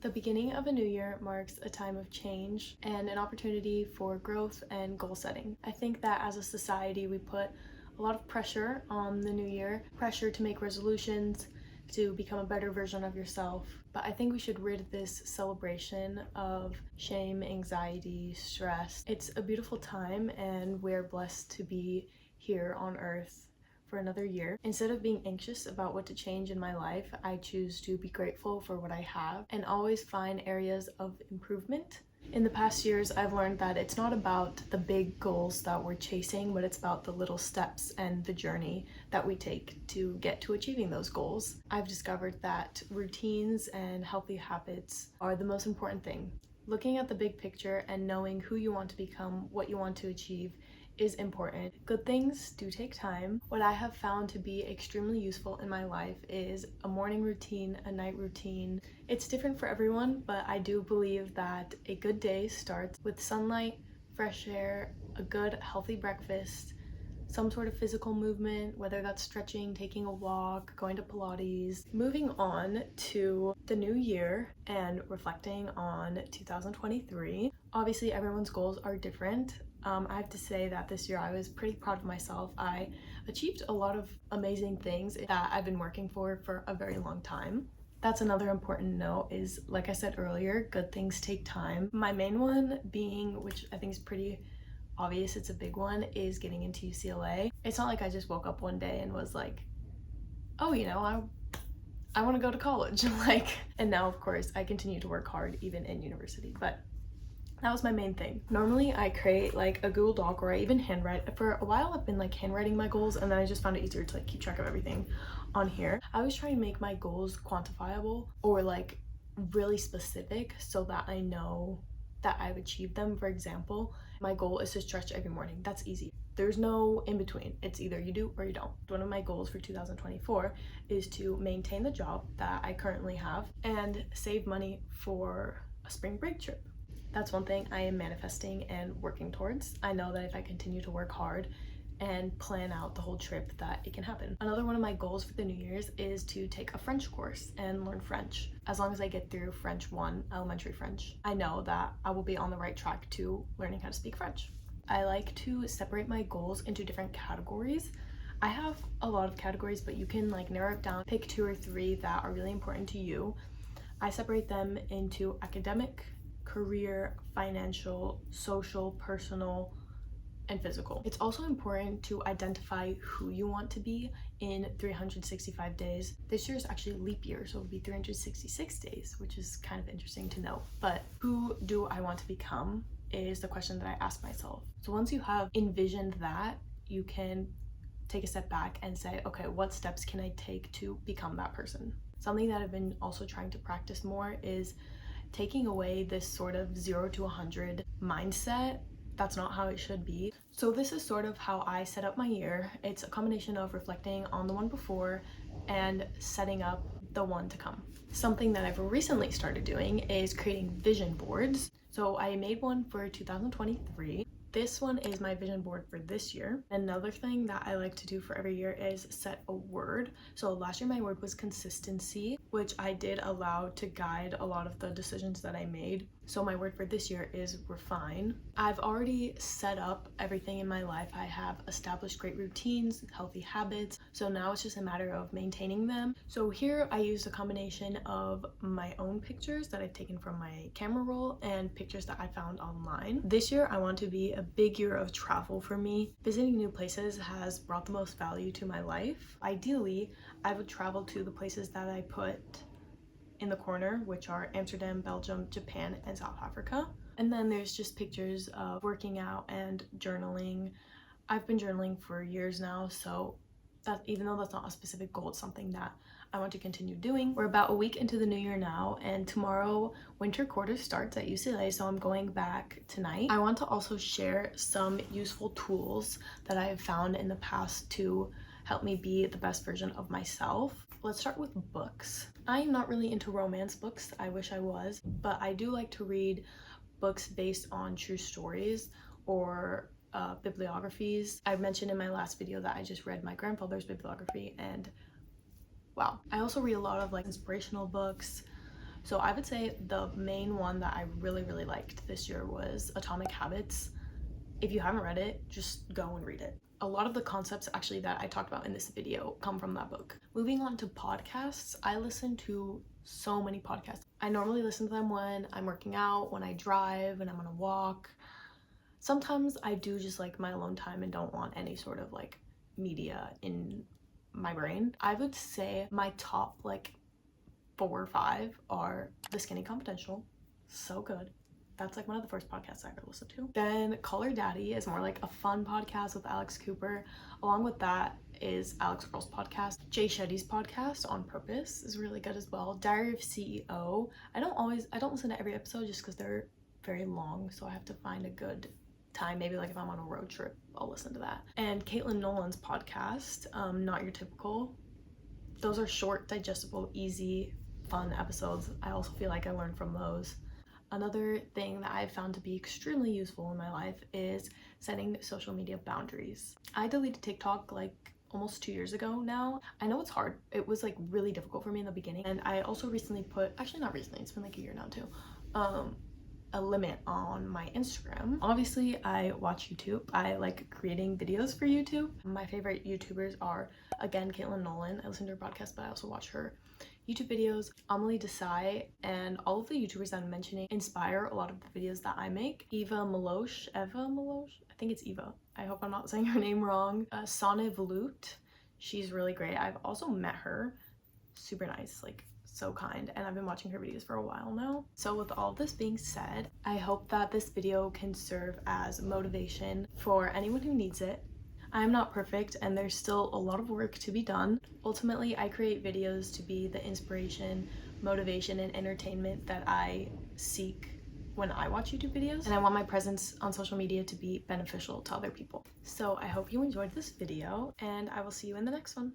The beginning of a new year marks a time of change and an opportunity for growth and goal setting. I think that as a society, we put a lot of pressure on the new year, pressure to make resolutions, to become a better version of yourself. But I think we should rid this celebration of shame, anxiety, stress. It's a beautiful time and we're blessed to be here on earth for another year. Instead of being anxious about what to change in my life, I choose to be grateful for what I have and always find areas of improvement. In the past years, I've learned that it's not about the big goals that we're chasing, but it's about the little steps and the journey that we take to get to achieving those goals. I've discovered that routines and healthy habits are the most important thing. Looking at the big picture and knowing who you want to become, what you want to achieve, is important. Good things do take time. What I have found to be extremely useful in my life is a morning routine, a night routine. It's different for everyone, but I do believe that a good day starts with sunlight, fresh air, a good healthy breakfast, some sort of physical movement, whether that's stretching, taking a walk, going to Pilates. Moving on to the new year and reflecting on 2023. Obviously, everyone's goals are different. I have to say that this year I was pretty proud of myself. I achieved a lot of amazing things that I've been working for a very long time. That's another important note is, like I said earlier, good things take time. My main one being, which I think is pretty obvious, it's a big one, is getting into UCLA. It's not like I just woke up one day and was like, oh, I want to go to college. And now of course I continue to work hard even in university, but that was my main thing. Normally I create like a Google Doc or I even handwrite. For a while I've been like handwriting my goals, and then I just found it easier to like keep track of everything on here. I was trying to make my goals quantifiable or like really specific so that I know that I've achieved them. For example, my goal is to stretch every morning. That's easy. There's no in between. It's either you do or you don't. One of my goals for 2024 is to maintain the job that I currently have and save money for a spring break trip. That's one thing I am manifesting and working towards. I know that if I continue to work hard and plan out the whole trip, that it can happen. Another one of my goals for the New Year's is to take a French course and learn French. As long as I get through French 1, elementary French, I know that I will be on the right track to learning how to speak French. I like to separate my goals into different categories. I have a lot of categories, but you can like narrow it down, pick 2 or 3 that are really important to you. I separate them into academic, career, financial, social, personal, and physical. It's also important to identify who you want to be in 365 days. This year is actually a leap year, so it'll be 366 days, which is kind of interesting to know. But who do I want to become is the question that I ask myself. So once you have envisioned that, you can take a step back and say, okay, what steps can I take to become that person? Something that I've been also trying to practice more is taking away this sort of 0 to 100 mindset. That's not how it should be. So this is sort of how I set up my year. It's a combination of reflecting on the one before and setting up the one to come. Something that I've recently started doing is creating vision boards. So I made one for 2023. This one is my vision board for this year. Another thing that I like to do for every year is set a word. So last year my word was consistency, which I did allow to guide a lot of the decisions that I made. So my word for this year is refine. I've already set up everything in my life. I have established great routines, healthy habits. So now it's just a matter of maintaining them. So here I used a combination of my own pictures that I've taken from my camera roll and pictures that I found online. This year I want to be a big year of travel for me. Visiting new places has brought the most value to my life. Ideally, I would travel to the places that I put in the corner, which are Amsterdam, Belgium, Japan, and South Africa. And then there's just pictures of working out and journaling. I've been journaling for years now, so that even though that's not a specific goal, it's something that I want to continue doing. We're about a week into the new year now, and tomorrow winter quarter starts at UCLA, so I'm going back tonight. I want to also share some useful tools that I have found in the past to help me be the best version of myself. Let's start with books. I am not really into romance books. I wish I was, but I do like to read books based on true stories or bibliographies. I mentioned in my last video that I just read my grandfather's bibliography, and wow. I also read a lot of like inspirational books, So I would say the main one that I really liked this year was Atomic Habits. If you haven't read it, just go and read it. A lot of the concepts actually that I talked about in this video come from that book. Moving on to podcasts, I listen to so many podcasts. I normally listen to them when I'm working out, when I drive, when I'm on a walk. Sometimes I do just like my alone time and don't want any sort of like media in my brain. I would say my top like 4 or 5 are The Skinny Confidential, so good. That's like one of the first podcasts I ever listened to. Then Call Her Daddy is more like a fun podcast with Alex Cooper. Along with that is Alex Earle's podcast. Jay Shetty's podcast, On Purpose, is really good as well. Diary of CEO. I don't listen to every episode just because they're very long, so I have to find a good time. Maybe like if I'm on a road trip, I'll listen to that. And Katelynn Nolan's podcast, Not Your Typical. Those are short, digestible, easy, fun episodes. I also feel like I learned from those. Another thing that I've found to be extremely useful in my life is setting social media boundaries. I deleted TikTok like almost 2 years ago now. I know it's hard. It was like really difficult for me in the beginning. And I also recently actually not recently, it's been like a year now too, a limit on my Instagram. Obviously, I watch YouTube. I like creating videos for YouTube. My favorite YouTubers are, again, Katelynn Nolan. I listen to her podcast, but I also watch her YouTube videos. Amelie Desai, and all of the YouTubers that I'm mentioning inspire a lot of the videos that I make. Eva Malosh, I think it's Eva. I hope I'm not saying her name wrong. Sonne Velout, she's really great. I've also met her. Super nice, like so kind, and I've been watching her videos for a while now. So with all this being said, I hope that this video can serve as motivation for anyone who needs it. I'm not perfect and there's still a lot of work to be done. Ultimately, I create videos to be the inspiration, motivation, and entertainment that I seek when I watch YouTube videos, and I want my presence on social media to be beneficial to other people. So I hope you enjoyed this video, and I will see you in the next one.